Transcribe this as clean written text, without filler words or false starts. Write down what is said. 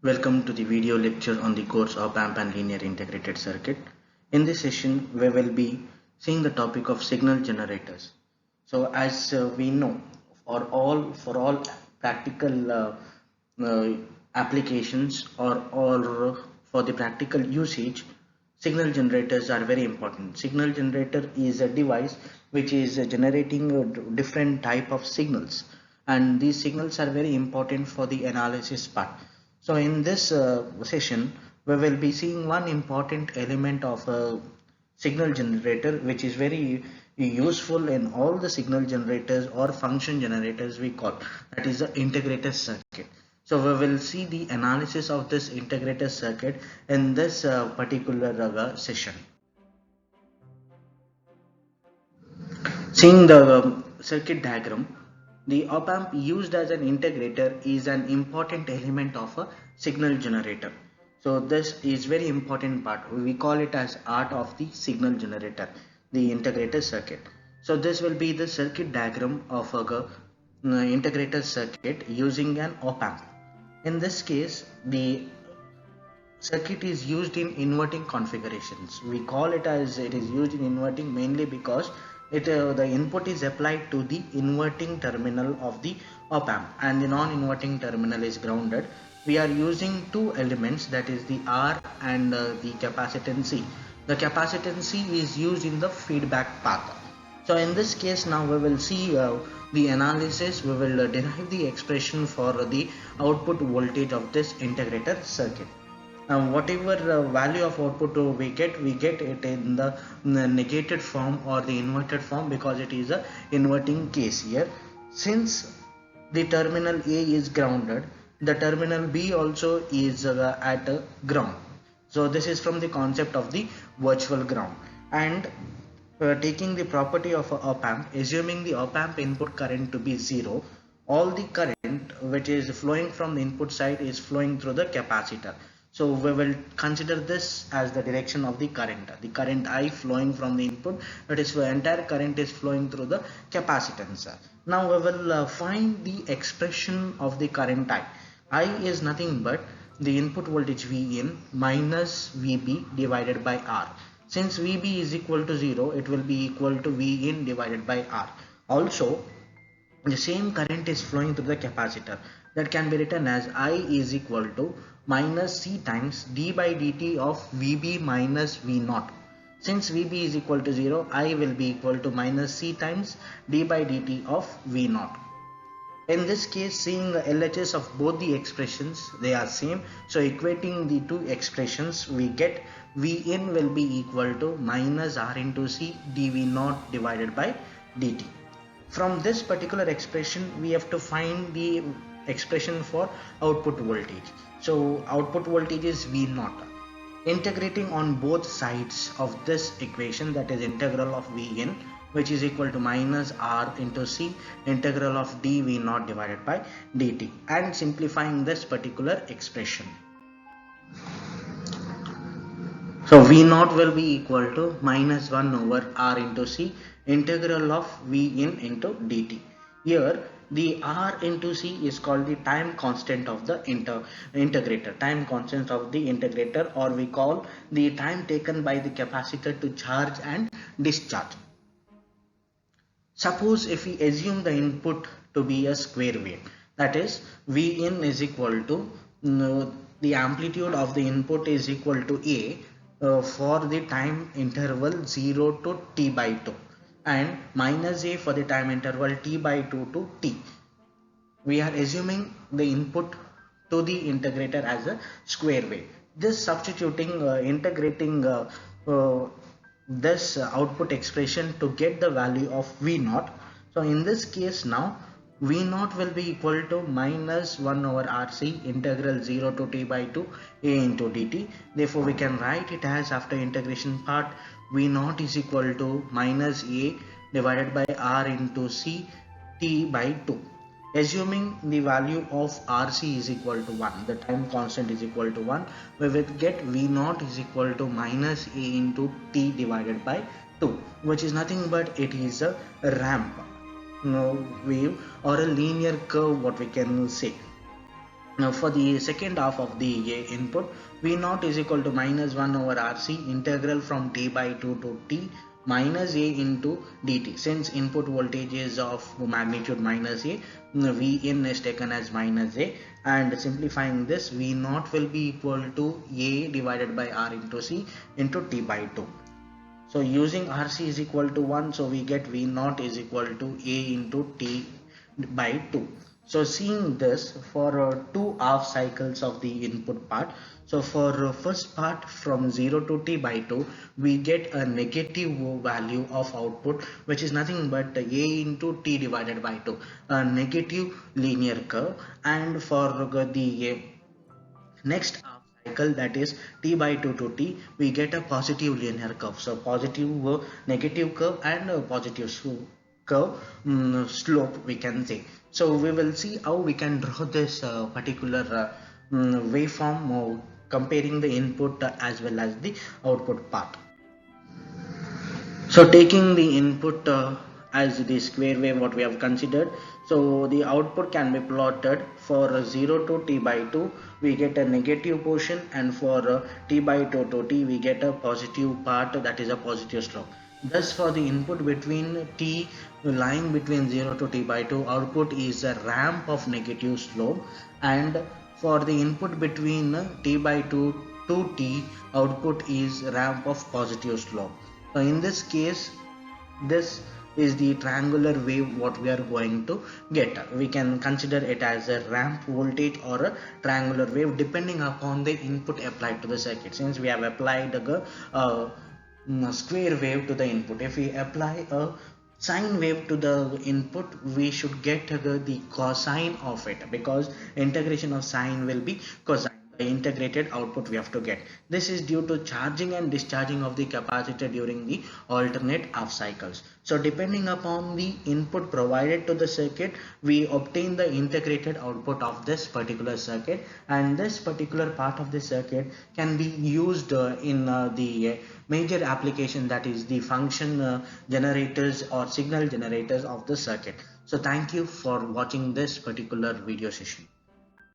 Welcome to the video lecture on the course of AMP and Linear Integrated Circuit. In this session, we will be seeing the topic of signal generators. So, as we know, for all practical applications or for the practical usage, signal generators are very important. Signal generator is a device which is generating a different type of signals, and these signals are very important for the analysis part. So in this session, we will be seeing one important element of a signal generator, which is very useful in all the signal generators or function generators we call, that is the integrated circuit. So we will see the analysis of this integrated circuit in this particular session. Seeing the circuit diagram, the op amp used as an integrator is an important element of a signal generator. So this is very important part. We call it as art of the signal generator, the integrated circuit. So this will be the circuit diagram of a integrated circuit using an op amp. In this case, the circuit is used in inverting configurations. We call it as it is used in inverting mainly because the input is applied to the inverting terminal of the op amp and the non-inverting terminal is grounded. We are using two elements, that is the R and the capacitance C. The capacitance C is used in the feedback path. So in this case, now we will see the analysis. We will derive the expression for the output voltage of this integrated circuit. Whatever value of output we get it in the negated form or the inverted form, because it is a inverting case here. Since the terminal A is grounded, the terminal B also is at ground. So this is from the concept of the virtual ground. And taking the property of a op amp, assuming the op amp input current to be 0, all the current which is flowing from the input side is flowing through the capacitor. So we will consider this as the direction of the current I flowing from the input, that is the entire current is flowing through the capacitance. Now we will find the expression of the current I is nothing but the input voltage Vin minus Vb divided by R. Since Vb is equal to 0, it will be equal to Vin divided by R. Also, the same current is flowing through the capacitor, that can be written as I is equal to minus C times d by dt of Vb minus V0. Since Vb is equal to 0, I will be equal to minus C times d by dt of V0. In this case, seeing the LHS of both the expressions, they are same. So equating the two expressions, we get Vin will be equal to minus R into C dV0 divided by dt. From this particular expression, we have to find the expression for output voltage. So output voltage is V0. Integrating on both sides of this equation, that is integral of Vn, which is equal to minus R into C integral of dV0 divided by dt, and simplifying this particular expression. So V0 will be equal to minus 1 over R into C integral of Vn into dt. Here the R into C is called the time constant of the integrator, time constant of the integrator, or we call the time taken by the capacitor to charge and discharge. Suppose if we assume the input to be a square wave, that is Vin is equal to the amplitude of the input is equal to A for the time interval 0 to t by 2 and minus A for the time interval t by 2 to t. We are assuming the input to the integrator as a square wave. This substituting integrating this output expression to get the value of V0. So in this case, now V0 will be equal to minus 1 over RC integral 0 to t by 2 A into dt. Therefore we can write it as, after integration part, V0 is equal to minus A divided by R into C t by 2. Assuming the value of RC is equal to 1, the time constant is equal to 1, we will get V0 is equal to minus A into t divided by 2, which is nothing but it is a ramp wave or a linear curve, what we can say. Now for the second half of the input, V naught is equal to minus 1 over RC integral from t by 2 to t minus a into dt. Since input voltage is of magnitude minus a, V in is taken as minus a, and simplifying this, V naught will be equal to a divided by R into C into t by 2. So using RC is equal to 1, so we get V naught is equal to A into T by 2. So seeing this for two half cycles of the input part, so for first part from 0 to T by 2, we get a negative value of output, which is nothing but A into T divided by 2, a negative linear curve. And for the next half cycle, that is t by 2 to t, we get a positive linear curve. So positive negative curve and positive curve, slope we can say. So we will see how we can draw this particular waveform, comparing the input as well as the output part. So taking the input as the square wave what we have considered, so the output can be plotted for 0 to t by 2 we get a negative portion, and for t by 2 to t we get a positive part, that is a positive slope. Thus for the input between t lying between 0 to t by 2, output is a ramp of negative slope, and for the input between t by 2 to t, output is ramp of positive slope. So in this case, this is the triangular wave what we are going to get. We can consider it as a ramp voltage or a triangular wave depending upon the input applied to the circuit. Since we have applied a square wave to the input, if we apply a sine wave to the input, we should get the cosine of it, because integration of sine will be cosine. The integrated output we have to get. This is due to charging and discharging of the capacitor during the alternate half cycles. So depending upon the input provided to the circuit, we obtain the integrated output of this particular circuit, and this particular part of the circuit can be used in the major application, that is the function generators or signal generators of the circuit. So thank you for watching this particular video session.